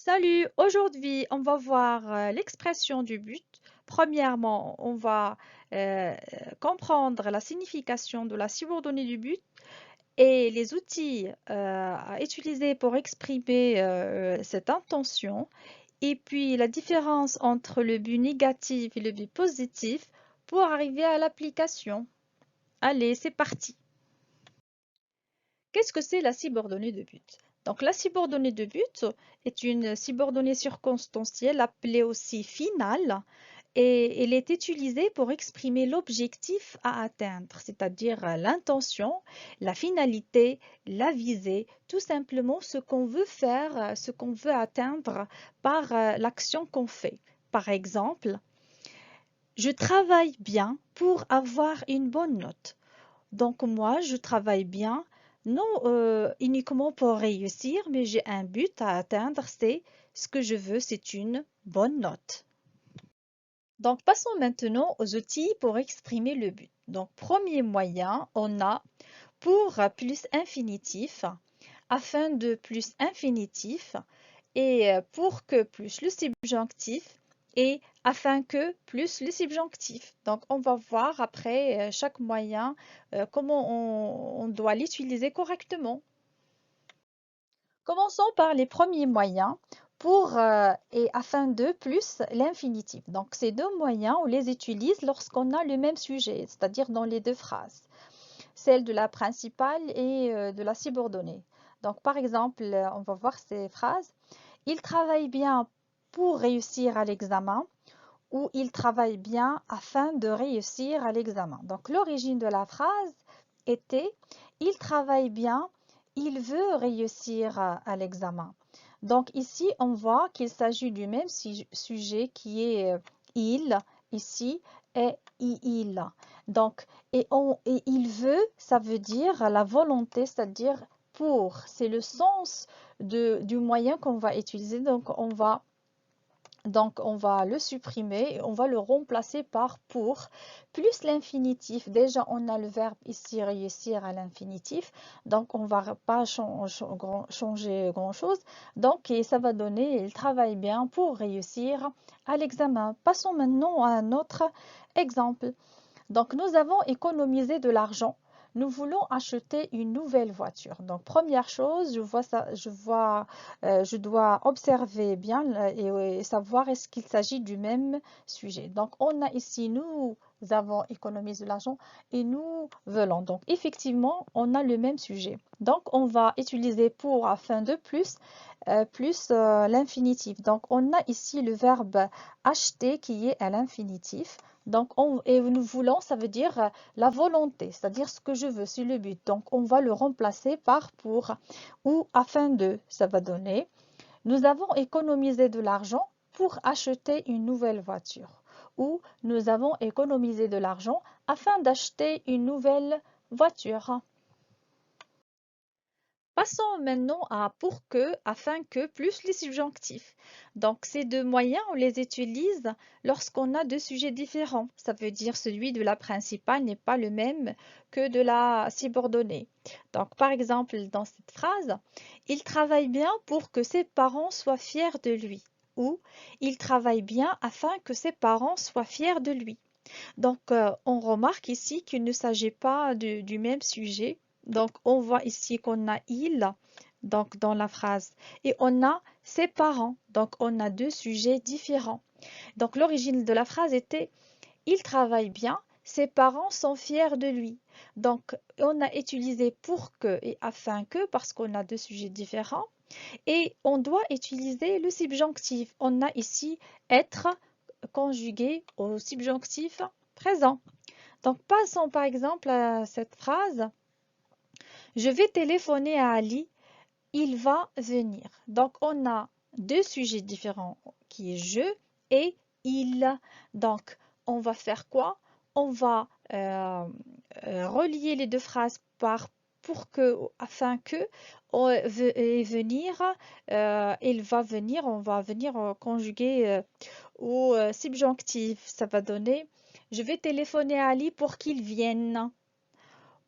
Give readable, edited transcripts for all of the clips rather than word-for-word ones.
Salut, aujourd'hui on va voir l'expression du but. Premièrement, on va comprendre la signification de la subordonnée du but et les outils à utiliser pour exprimer cette intention. Et puis la différence entre le but négatif et le but positif pour arriver à l'application. Allez, c'est parti. Qu'est-ce que c'est la subordonnée de but? Donc, la subordonnée de but est une subordonnée circonstancielle appelée aussi finale et elle est utilisée pour exprimer l'objectif à atteindre, c'est-à-dire l'intention, la finalité, la visée, tout simplement ce qu'on veut faire, ce qu'on veut atteindre par l'action qu'on fait. Par exemple, je travaille bien pour avoir une bonne note. Donc moi, je travaille bien, non uniquement pour réussir, mais j'ai un but à atteindre, c'est ce que je veux, c'est une bonne note. Donc passons maintenant aux outils pour exprimer le but. Donc premier moyen, on a pour plus infinitif, afin de plus infinitif, et pour que plus le subjonctif, et afin que plus le subjonctif. Donc, on va voir après chaque moyen comment on doit l'utiliser correctement. Commençons par les premiers moyens pour et afin de plus l'infinitif. Donc, ces deux moyens, on les utilise lorsqu'on a le même sujet, c'est-à-dire dans les deux phrases, celle de la principale et de la subordonnée. Donc, par exemple, on va voir ces phrases. Il travaille bien pour réussir à l'examen ou il travaille bien afin de réussir à l'examen. Donc l'origine de la phrase était il travaille bien, il veut réussir à l'examen. Donc ici, on voit qu'il s'agit du même sujet qui est il ici et il. Donc, et il veut, ça veut dire la volonté, c'est-à-dire pour. C'est le sens du moyen qu'on va utiliser. Donc on va le supprimer, on va le remplacer par pour, plus l'infinitif. Déjà, on a le verbe ici réussir à l'infinitif, donc on va pas changer grand-chose. Donc, et ça va donner, il travaille bien pour réussir à l'examen. Passons maintenant à un autre exemple. Donc, nous avons économisé de l'argent. Nous voulons acheter une nouvelle voiture. Donc, première chose, je dois observer bien et savoir est-ce qu'il s'agit du même sujet. Donc, on a ici, nous avons économisé de l'argent et nous voulons. Donc, effectivement, on a le même sujet. Donc, on va utiliser pour afin de plus l'infinitif. Donc, on a ici le verbe acheter qui est à l'infinitif. Donc, et nous voulons, ça veut dire la volonté, c'est-à-dire ce que je veux, c'est le but. Donc, on va le remplacer par pour ou afin de, ça va donner. Nous avons économisé de l'argent pour acheter une nouvelle voiture. Ou nous avons économisé de l'argent afin d'acheter une nouvelle voiture. Passons maintenant à pour que, afin que, plus les subjonctifs. Donc, ces deux moyens, on les utilise lorsqu'on a deux sujets différents. Ça veut dire celui de la principale n'est pas le même que de la subordonnée. Donc, par exemple, dans cette phrase, il travaille bien pour que ses parents soient fiers de lui. Ou il travaille bien afin que ses parents soient fiers de lui. Donc, on remarque ici qu'il ne s'agit pas du même sujet. Donc, on voit ici qu'on a il donc dans la phrase et on a ses parents. Donc, on a deux sujets différents. Donc, l'origine de la phrase était il travaille bien, ses parents sont fiers de lui. Donc, on a utilisé pour que et afin que parce qu'on a deux sujets différents et on doit utiliser le subjonctif. On a ici être conjugué au subjonctif présent. Donc, passons par exemple à cette phrase. Je vais téléphoner à Ali, il va venir. Donc, on a deux sujets différents qui est je et il. Donc, on va faire quoi? On va relier les deux phrases par pour que, afin que, et venir, il va venir, on va venir conjuguer au subjonctif. Ça va donner je vais téléphoner à Ali pour qu'il vienne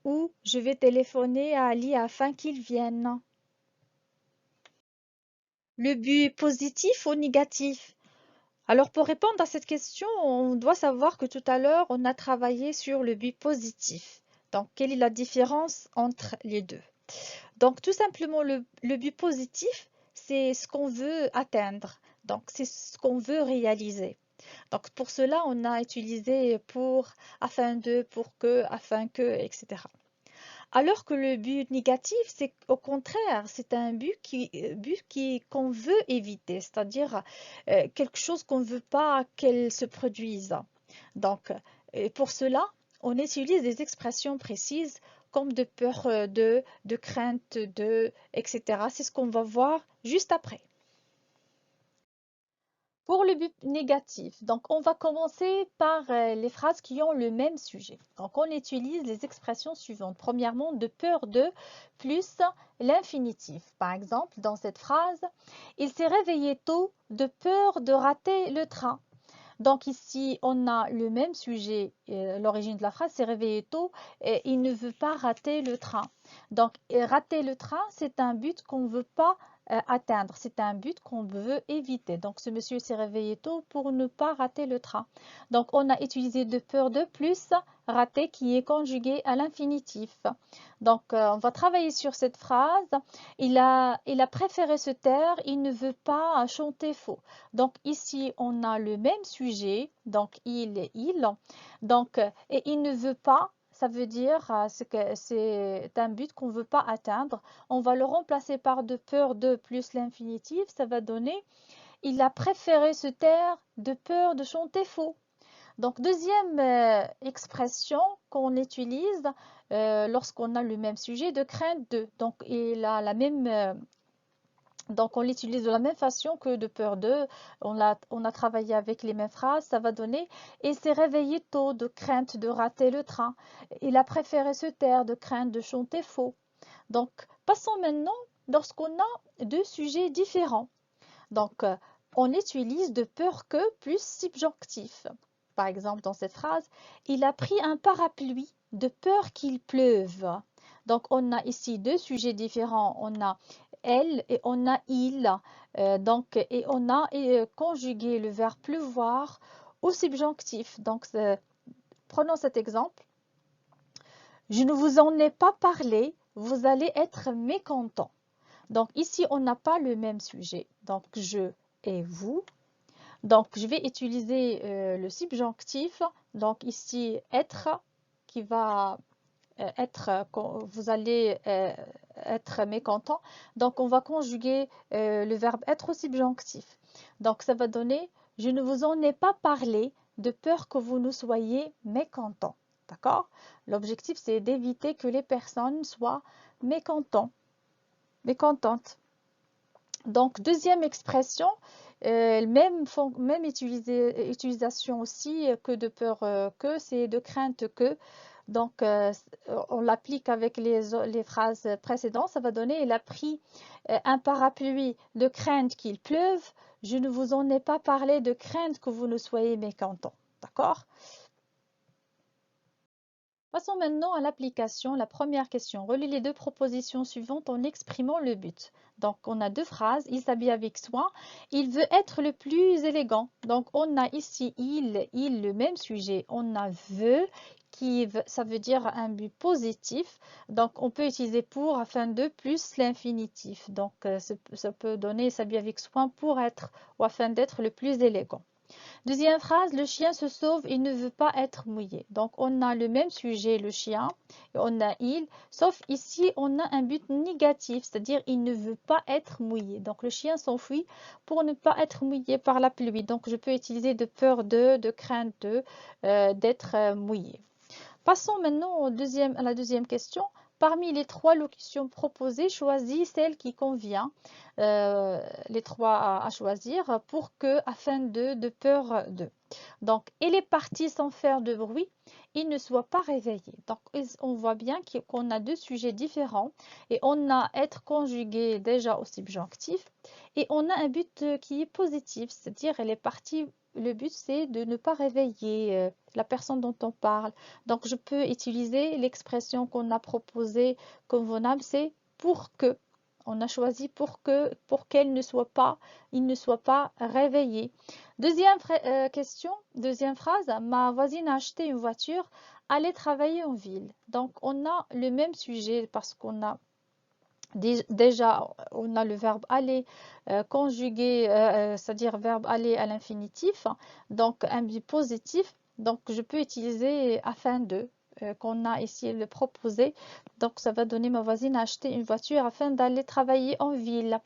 ou je vais téléphoner à Ali afin qu'il vienne. Le but positif ou négatif? Alors pour répondre à cette question, on doit savoir que tout à l'heure, on a travaillé sur le but positif. Donc, quelle est la différence entre les deux? Donc, tout simplement, le but positif, c'est ce qu'on veut atteindre. Donc, c'est ce qu'on veut réaliser. Donc, pour cela, on a utilisé pour, afin de, pour que, afin que, etc. Alors que le but négatif, c'est au contraire, c'est un qu'on veut éviter, c'est-à-dire quelque chose qu'on ne veut pas qu'elle se produise. Donc, pour cela, on utilise des expressions précises comme de peur de crainte de, etc. C'est ce qu'on va voir juste après. Pour le but négatif, donc on va commencer par les phrases qui ont le même sujet. Donc on utilise les expressions suivantes. Premièrement, de peur de plus l'infinitif. Par exemple, dans cette phrase, il s'est réveillé tôt de peur de rater le train. Donc ici, on a le même sujet. L'origine de la phrase, c'est réveillé tôt et il ne veut pas rater le train. Donc rater le train, c'est un but qu'on ne veut pas atteindre. C'est un but qu'on veut éviter. Donc ce monsieur s'est réveillé tôt pour ne pas rater le train. Donc on a utilisé de peur de plus rater qui est conjugué à l'infinitif. Donc on va travailler sur cette phrase. Il a préféré se taire, il ne veut pas chanter faux. Donc ici, on a le même sujet, donc il et il. Donc, et il ne veut pas, ça veut dire que c'est un but qu'on ne veut pas atteindre. On va le remplacer par de peur de plus l'infinitif, ça va donner il a préféré se taire de peur de chanter faux. Donc, deuxième expression qu'on utilise lorsqu'on a le même sujet, de crainte de. Donc, il a la même donc, on l'utilise de la même façon que de peur de. On a travaillé avec les mêmes phrases. Ça va donner et s'est réveillé tôt de crainte de rater le train. Il a préféré se taire de crainte de chanter faux. Donc, passons maintenant lorsqu'on a deux sujets différents. Donc, on utilise de peur que plus subjonctif. Par exemple, dans cette phrase, il a pris un parapluie de peur qu'il pleuve. Donc, on a ici deux sujets différents. On a elle et on a il. Et on a conjugué le verbe pleuvoir au subjonctif. Donc, prenons cet exemple. Je ne vous en ai pas parlé, vous allez être mécontent. Donc ici, on n'a pas le même sujet. Donc je et vous. Donc je vais utiliser le subjonctif. Donc ici, être qui va être, vous allez être mécontent. Donc on va conjuguer le verbe être au subjonctif. Donc ça va donner, je ne vous en ai pas parlé de peur que vous ne soyez mécontent. D'accord? L'objectif, c'est d'éviter que les personnes soient mécontentes. Donc, deuxième expression, même utilisation aussi que de peur que, c'est de crainte que. Donc, on l'applique avec les phrases précédentes. Ça va donner, il a pris un parapluie de crainte qu'il pleuve. Je ne vous en ai pas parlé de crainte que vous ne soyez mécontent. D'accord? Passons maintenant à l'application. La première question. Relie les deux propositions suivantes en exprimant le but. Donc, on a deux phrases. Il s'habille avec soin. Il veut être le plus élégant. Donc, on a ici il, le même sujet. On a veut, ça veut dire un but positif. Donc, on peut utiliser pour afin de plus l'infinitif. Donc, ça peut donner s'habille avec soin pour être ou afin d'être le plus élégant. Deuxième phrase, le chien se sauve, il ne veut pas être mouillé. Donc, on a le même sujet, le chien, et on a il, sauf ici, on a un but négatif, c'est-à-dire il ne veut pas être mouillé. Donc, le chien s'enfuit pour ne pas être mouillé par la pluie. Donc, je peux utiliser de peur de crainte de, d'être mouillé. Passons maintenant à la deuxième question. Parmi les trois locutions proposées, choisis celle qui convient. Les trois à choisir pour que, afin de peur de. Donc, il est parti sans faire de bruit, il ne soit pas réveillé. Donc, on voit bien qu'on a deux sujets différents et on a être conjugué déjà au subjonctif et on a un but qui est positif, c'est-à-dire elle est partie. Le but, c'est de ne pas réveiller la personne dont on parle. Donc, je peux utiliser l'expression qu'on a proposée convenable, c'est pour que. On a choisi pour qu'elle ne soit pas, il ne soit pas réveillé. Deuxième question, deuxième phrase. Ma voisine a acheté une voiture, aller travailler en ville. Donc, on a le même sujet parce qu'on a déjà, on a le verbe aller conjugué, c'est-à-dire verbe aller à l'infinitif, donc un but positif. Donc, je peux utiliser afin de qu'on a ici le proposé. Donc, ça va donner ma voisine a acheté une voiture afin d'aller travailler en ville.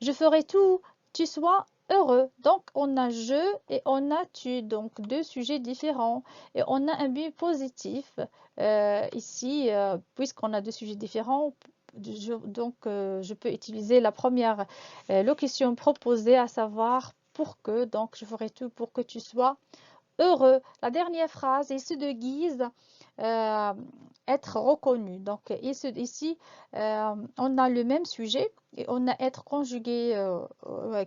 Je ferai tout, tu sois heureux. Donc, on a je et on a tu, donc deux sujets différents. Et on a un but positif ici, puisqu'on a deux sujets différents. Je peux utiliser la première locution proposée, à savoir pour que. Donc, je ferai tout pour que tu sois heureux. La dernière phrase, il se déguise euh, être reconnu. Donc ici, on a le même sujet et on a être conjugué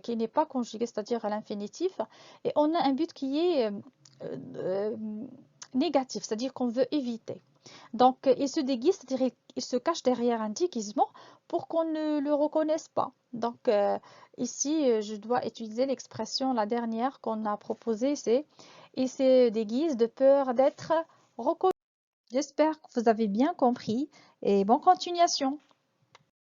qui n'est pas conjugué, c'est-à-dire à l'infinitif. Et on a un but qui est euh, négatif, c'est-à-dire qu'on veut éviter. Donc il se déguise, c'est-à-dire il se cache derrière un déguisement pour qu'on ne le reconnaisse pas. Donc ici, je dois utiliser l'expression, la dernière qu'on a proposée, c'est il se déguise de peur d'être reconnu. J'espère que vous avez bien compris et bonne continuation.